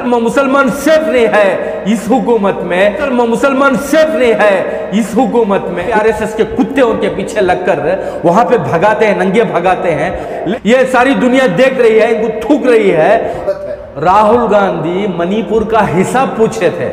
मुसलमान सेफ नहीं है इस हुकूमत में, मुसलमान सेफ नहीं है इस हुकूमत में। आरएसएस के कुत्ते उनके पीछे लगकर वहां पे भगाते हैं, नंगे भगाते हैं। ये सारी दुनिया देख रही है, इनको थूक रही है। राहुल गांधी मणिपुर का हिसाब पूछे थे,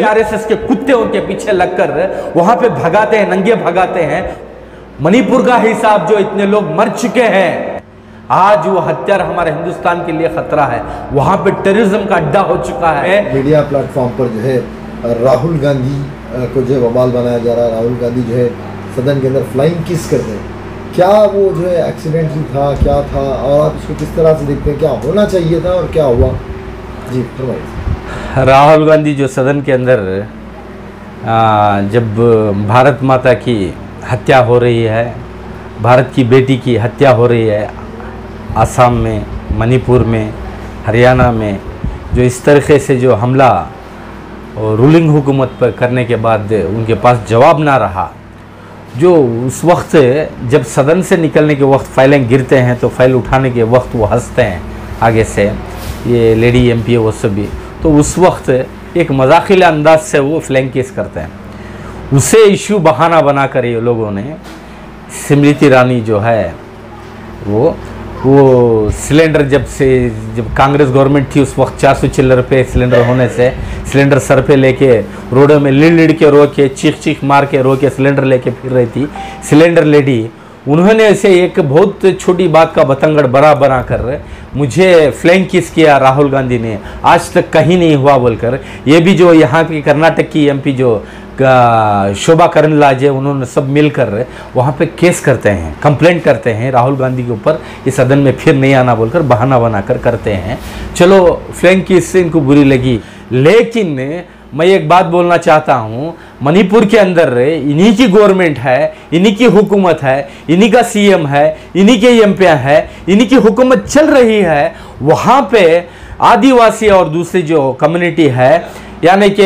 आरएसएस के कुत्ते उनके पीछे लगकर वहां पे भगाते हैं, नंगे भगाते हैं। मणिपुर का हिसाब जो इतने लोग मर चुके हैं, आज वो हत्यार हमारे हिंदुस्तान के लिए खतरा है। वहां पे टेररिज्म का अड्डा हो चुका है। मीडिया प्लेटफॉर्म पर जो है राहुल गांधी को जो है बवाल बनाया जा रहा है। राहुल गांधी जो है सदन के अंदर फ्लाइंग किस करते हैं, क्या वो जो है एक्सीडेंटली था, क्या था, और आप इसको किस तरह से देखते हैं, क्या होना चाहिए था और क्या हुआ? जी फरमाइए। राहुल गांधी जो सदन के अंदर जब भारत माता की हत्या हो रही है, भारत की बेटी की हत्या हो रही है, असम में, मणिपुर में, हरियाणा में, जो इस तरीके से जो हमला और रूलिंग हुकूमत पर करने के बाद उनके पास जवाब ना रहा, जो उस वक्त जब सदन से निकलने के वक्त फाइलें गिरते हैं तो फाइल उठाने के वक्त वो हंसते हैं आगे से, ये लेडी एमपी है वो सभी, तो उस वक्त एक मजाकिला अंदाज से वो फ्लैंक केस करते हैं। उसे इशू बहाना बनाकर ये लोगों ने स्मृति ईरानी जो है वो सिलेंडर जब कांग्रेस गवर्नमेंट थी उस वक्त 400 चिल्लर पे सिलेंडर होने से सिलेंडर सर पे लेके रोडों में लिड़ के रो के चीख मार के रो के सिलेंडर लेके फिर रही थी सिलेंडर लेडी। उन्होंने ऐसे एक बहुत छोटी बात का बतंगड़ बना कर मुझे फ्लैंक किस किया राहुल गांधी ने, आज तक कहीं नहीं हुआ बोलकर। ये भी जो यहाँ की कर्नाटक की एमपी जो शोभा करंदलाजे, उन्होंने सब मिलकर वहाँ पे केस करते हैं, कंप्लेंट करते हैं राहुल गांधी के ऊपर, इस सदन में फिर नहीं आना बोलकर बहाना बनाकर करते हैं। चलो फ्लैंक किस से इनको बुरी लगी, लेकिन मैं एक बात बोलना चाहता हूँ, मणिपुर के अंदर इन्हीं की गवर्नमेंट है, इन्हीं की हुकूमत है, इन्हीं का सीएम है, इन्हीं के एमपी है, इन्हीं की हुकूमत चल रही है। वहाँ पे आदिवासी और दूसरी जो कम्युनिटी है, यानी कि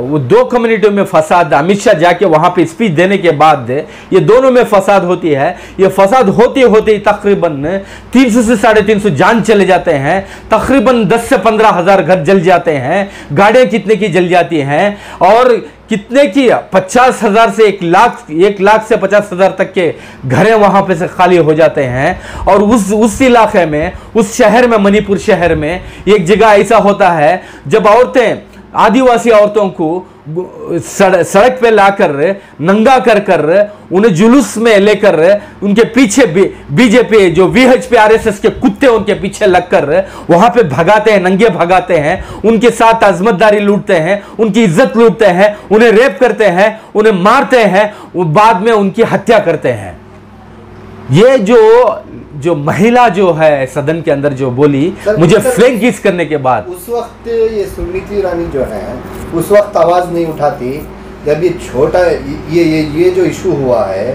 वो दो कम्युनिटियों में फसाद, अमित शाह जाके वहाँ पे स्पीच देने के बाद ये दोनों में फसाद होती है। ये फसाद होते होते तकरीबन 300 से 350 जान चले जाते हैं, तकरीबन 10 से 15 हज़ार घर जल जाते हैं, गाड़ियाँ कितने की जल जाती हैं, और कितने की 50,000 से 1 लाख से 50,000 तक के घरें वहां पे से खाली हो जाते हैं। और उस इलाके में, उस शहर में, मणिपुर शहर में एक जगह ऐसा होता है जब औरतें, आदिवासी औरतों को सड़क पे लाकर नंगा कर उन्हें जुलूस में लेकर उनके पीछे बीजेपी जो वीएचपी आरएसएस के कुत्ते उनके पीछे लगकर वहां पे भगाते हैं, नंगे भगाते हैं, उनके साथ अजमतदारी लूटते हैं, उनकी इज्जत लूटते हैं, उन्हें रेप करते हैं, उन्हें मारते हैं, बाद में उनकी हत्या करते हैं। ये जो महिला जो है सदन के अंदर जो बोली, मुझे फ्लैंक किस करने के बाद, उस वक्त ये स्मृति ईरानी जो है उस वक्त आवाज नहीं उठाती जब ये छोटा ये जो इशू हुआ है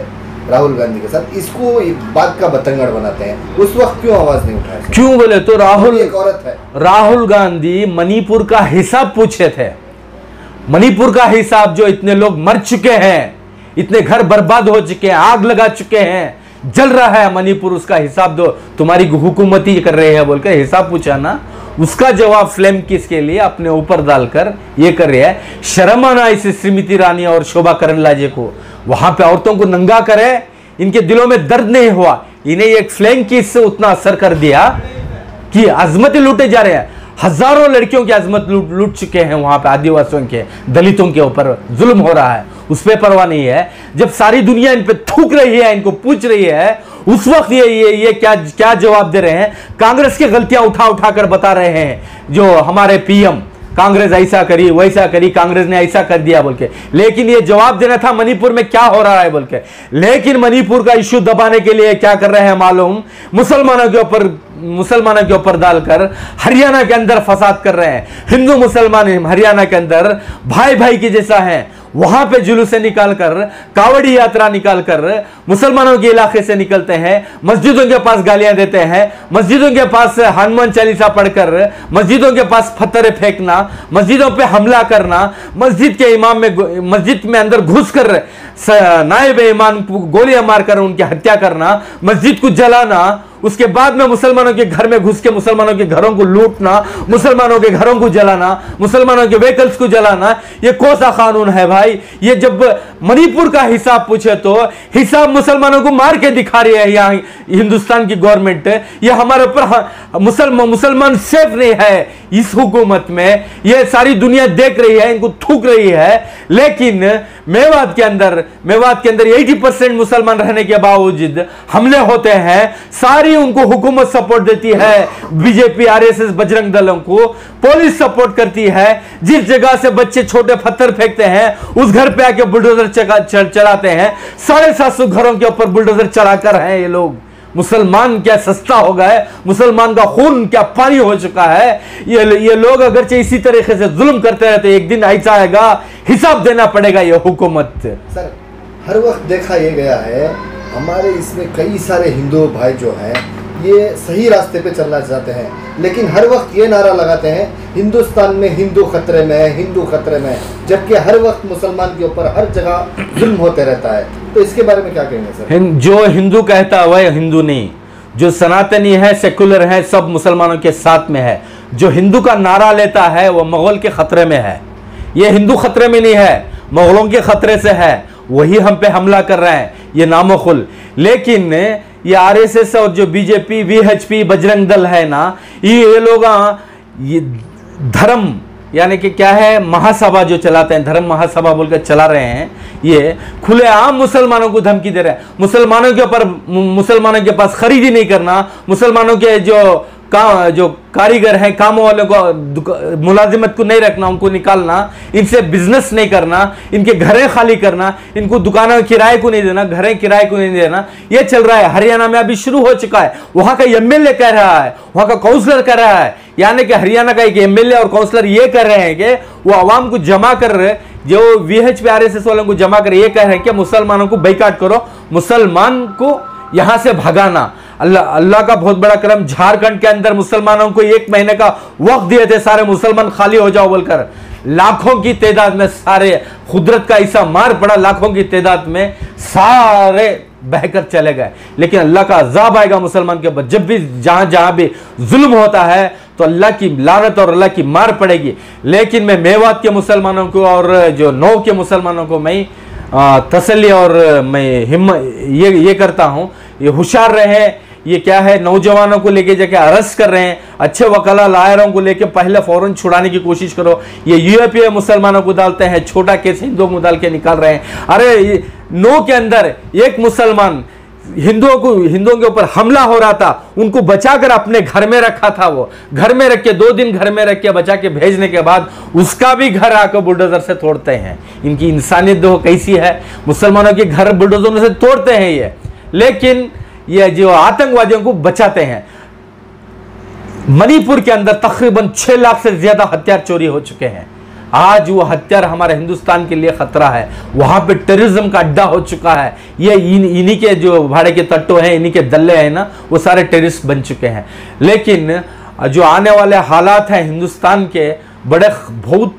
राहुल गांधी के साथ, इसको बात का बतंगड़ बनाते हैं। उस वक्त क्यों आवाज नहीं उठाए? क्यों बोले तो एक औरत है। राहुल गांधी मणिपुर का हिसाब पूछे थे। मणिपुर का हिसाब, जो इतने लोग मर चुके हैं, इतने घर बर्बाद हो चुके हैं, आग लगा चुके हैं, जल रहा है मणिपुर, उसका हिसाब दो, तुम्हारी हुकूमत ही कर रही है बोल के हिसाब पूछा ना, उसका जवाब फ्लैंक किस के लिए अपने ऊपर डालकर ये कर रहे हैं। शर्म आना इस स्मृति ईरानी और शोभा करंदलाजे को, वहां पे औरतों को नंगा करे, इनके दिलों में दर्द नहीं हुआ, इन्हें एक फ्लैंक किस से उतना असर कर दिया कि अजमतें लूटे जा रहे हैं। हजारों लड़कियों की अजमत लूट चुके हैं वहां पे, आदिवासियों के, दलितों के ऊपर जुल्म हो रहा है, उस पर परवाह नहीं है। जब सारी दुनिया इन पे थूक रही है, इनको पूछ रही है, उस वक्त ये क्या जवाब दे रहे हैं? कांग्रेस की गलतियां उठा कर बता रहे हैं, जो हमारे पीएम, कांग्रेस ऐसा करी, वैसा करी, कांग्रेस ने ऐसा कर दिया बोल के। लेकिन ये जवाब देना था मणिपुर में क्या हो रहा है बोल के। लेकिन मणिपुर का इश्यू दबाने के लिए क्या कर रहे हैं मालूम? मुसलमानों के ऊपर डालकर हरियाणा के अंदर फसाद कर रहे हैं। हिंदू मुसलमान हरियाणा के अंदर भाई के जैसा है, वहां पे जुलूस निकालकर, कावड़ी यात्रा निकालकर मुसलमानों के इलाके से निकलते हैं, मस्जिदों के पास गालियां देते हैं, मस्जिदों के पास हनुमान चालीसा पढ़कर मस्जिदों के पास पत्थर फेंकना, मस्जिदों पे हमला करना, मस्जिद के इमाम में, मस्जिद में अंदर घुसकर नायब ईमान को गोलियां मारकर उनकी हत्या करना, मस्जिद को जलाना, उसके बाद में मुसलमानों के घर में घुस के मुसलमानों के घरों को लूटना, मुसलमानों के घरों को जलाना, मुसलमानों के व्हीकल्स को जलाना, ये कौन सा कानून है भाई? ये जब मणिपुर का हिसाब पूछे तो हिसाब मुसलमानों को मार के दिखा रही है यहाँ हिंदुस्तान की गवर्नमेंट। ये हमारे ऊपर मुसलमान सेफ नहीं है इस हुकूमत में, ये सारी दुनिया देख रही है, इनको थूक रही है। लेकिन मेवात के अंदर 80% मुसलमान रहने के बावजूद हमले होते हैं, सारी उनको हुकूमत सपोर्ट देती है, बीजेपी, आरएसएस, बजरंग दलों को पुलिस सपोर्ट करती है। जिस जगह से बच्चे छोटे पत्थर फेंकते हैं उस घर पे आके बुलडोजर चलाते हैं। 750 घरों के ऊपर बुलडोजर चलाकर हैं ये लोग। मुसलमान क्या सस्ता हो गया है? मुसलमान का खून क्या पानी हो चुका है? ये लोग अगर इसी तरीके से जुल्म करते रहते, एक दिन ऐसा आएगा हिसाब देना पड़ेगा ये हुकूमत। सर, हर वक्त देखा ये गया है हमारे इसमें कई सारे हिंदू भाई जो हैं ये सही रास्ते पे चलना चाहते हैं, लेकिन हर वक्त ये नारा लगाते हैं हिंदुस्तान में हिंदू खतरे में है, हिंदू खतरे में है, जबकि हर वक्त मुसलमान के ऊपर हर जगह जुल्म होते रहता है। तो इसके बारे में क्या कहेंगे सर? जो हिंदू कहता है वह हिंदू नहीं, जो सनातनी है, सेकुलर है, सब मुसलमानों के साथ में है। जो हिंदू का नारा लेता है वह मुगल के खतरे में है। ये हिंदू खतरे में नहीं है, मुगलों के खतरे से है, वही हम पे हमला कर रहे हैं, ये नामोखुल। लेकिन ये आरएसएस और जो बीजेपी, वीएचपी, बजरंग दल है ना, ये लोग ये धर्म यानी कि क्या है, महासभा जो चलाते हैं, धर्म महासभा बोलकर चला रहे हैं, ये खुलेआम मुसलमानों को धमकी दे रहे हैं। मुसलमानों के ऊपर, मुसलमानों के पास खरीदी नहीं करना, मुसलमानों के जो कारीगर हैं, कामों वालों को, मुलाजिमत को नहीं रखना, उनको निकालना, इनसे बिजनेस नहीं करना, इनके घरें खाली करना, इनको दुकानों किराए को नहीं देना, घरें किराए को नहीं देना, ये चल रहा है। हरियाणा में अभी शुरू हो चुका है। वहां का एमएलए कह रहा है, वहां का काउंसलर कह रहा है, यानी कि हरियाणा का एक एमएलए और काउंसलर ये कह रहे हैं कि वो आवाम को जमा कर रहे, जो वीएचपी आरएसएस वालों को जमा कर ये कह रहे हैं कि मुसलमानों को बाइकाट करो, मुसलमान को यहां से भगाना। अल्लाह का बहुत बड़ा करम, झारखंड के अंदर मुसलमानों को 1 महीने का वक्त दिए थे, सारे मुसलमान खाली हो जाओ बोलकर। लाखों की तादाद में सारे, कुदरत का ऐसा मार पड़ा, लाखों की तादाद में सारे बहकर चले गए। लेकिन अल्लाह का अजाब आएगा मुसलमान के ऊपर। जब भी जहां भी जुल्म होता है तो अल्लाह की लानत और अल्लाह की मार पड़ेगी। लेकिन मैं मेवात के मुसलमानों को और जो नौ के मुसलमानों को मैं तसल्ली और मैं ये करता हूं, ये होशियार रहे। ये क्या है, नौजवानों को लेके जाके अरेस्ट कर रहे हैं, अच्छे वकाला लायरों को लेके पहले फौरन छुड़ाने की कोशिश करो। ये यूएपीए मुसलमानों को डालते हैं, छोटा केस हिंदुओं को डाल के निकाल रहे हैं। अरे 9 के अंदर एक मुसलमान हिंदुओं के ऊपर हमला हो रहा था, उनको बचाकर अपने घर में रखा था। वो घर में रख के 2 दिन घर में रख के बचा के भेजने के बाद उसका भी घर आकर बुलडोजर से तोड़ते हैं। इनकी इंसानियत देखो कैसी है, मुसलमानों के घर बुलडोजरों से तोड़ते हैं ये, लेकिन ये जो आतंकवादियों को बचाते हैं। मणिपुर के अंदर तकरीबन 6 लाख से ज्यादा हथियार चोरी हो चुके हैं। आज वो हथियार हमारे हिंदुस्तान के लिए खतरा है। वहां पे टेररिज्म का अड्डा हो चुका है। ये इन्हीं के जो भाड़े के तट्टो हैं, इन्हीं के दल्ले हैं ना, वो सारे टेररिस्ट बन चुके हैं। लेकिन जो आने वाले हालात हैं हिंदुस्तान के, बड़े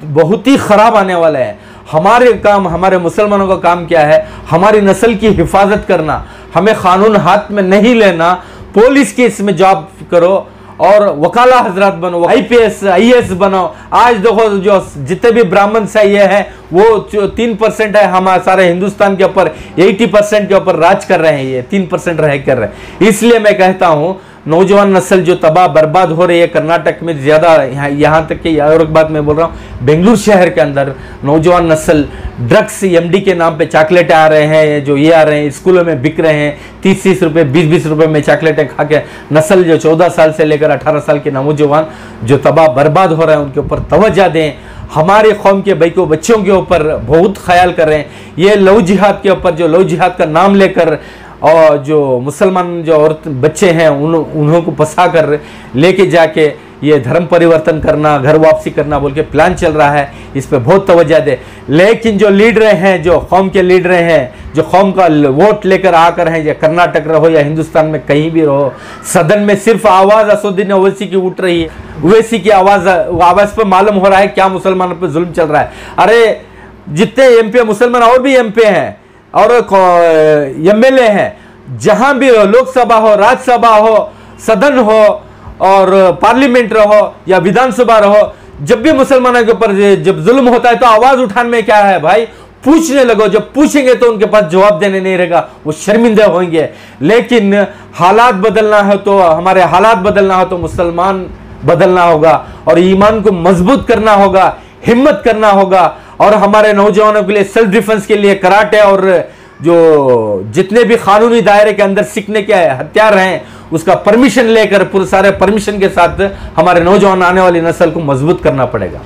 बहुत ही खराब आने वाले हैं। हमारे मुसलमानों का काम क्या है? हमारी नस्ल की हिफाजत करना। हमें कानून हाथ में नहीं लेना, पुलिस के इसमें जॉब करो और वकाला हजरात बनो, आईपीएस आईएएस बनो। आज देखो जो जितने भी ब्राह्मण सही है वो 3% है, हम सारे हिंदुस्तान के ऊपर 80% के ऊपर राज कर रहे हैं, ये 3% रह कर रहे हैं। इसलिए मैं कहता हूं नौजवान नस्ल जो तबाह बर्बाद हो रही है कर्नाटक में ज्यादा, यहाँ तक कि और एक बात मैं बोल रहा हूँ, बेंगलुरु शहर के अंदर नौजवान नस्ल ड्रग्स एमडी के नाम पे चॉकलेट आ रहे हैं, जो ये आ रहे हैं स्कूलों में बिक रहे हैं, 30-30 रुपए 20-20 रुपए में चॉकलेटें खा के नस्ल जो 14 साल से लेकर 18 साल के नौजवान जो तबाह बर्बाद हो रहे हैं उनके ऊपर तवज्जो दें। हमारे कौम के बच्चों के ऊपर बहुत ख्याल कर रहे हैं। ये लव जिहाद के ऊपर, जो लव जिहाद का नाम लेकर और जो मुसलमान जो औरत बच्चे हैं उन्हों को फंसा कर लेके जाके ये धर्म परिवर्तन करना, घर वापसी करना बोल के प्लान चल रहा है, इस पे बहुत तवज्जो दे। लेकिन जो लीडर हैं, जो कौम के लीडर हैं, जो कौम का वोट लेकर आकर हैं, या कर्नाटक रहो या हिंदुस्तान में कहीं भी रहो, सदन में सिर्फ आवाज असदुद्दीन ओवैसी की उठ रही है। ओवैसी की आवाज पर मालूम हो रहा है क्या मुसलमानों पर जुल्म चल रहा है। अरे जितने एमपी मुसलमान और भी एमपी हैं, और एमएलए हैं, जहां भी हो, लोकसभा हो, राज्यसभा हो, सदन हो और पार्लियामेंट रहो या विधानसभा रहो, जब भी मुसलमानों के ऊपर जब जुल्म होता है तो आवाज उठाने में क्या है भाई, पूछने लगो। जब पूछेंगे तो उनके पास जवाब देने नहीं रहेगा, वो शर्मिंदा होंगे। लेकिन हालात बदलना है तो, हमारे हालात बदलना हो तो मुसलमान बदलना होगा और ईमान को मजबूत करना होगा, हिम्मत करना होगा। और हमारे नौजवानों के लिए सेल्फ डिफेंस के लिए कराटे और जो जितने भी कानूनी दायरे के अंदर सीखने के हथियार हैं उसका परमिशन लेकर, पूरे सारे परमिशन के साथ हमारे नौजवान आने वाली नस्ल को मजबूत करना पड़ेगा।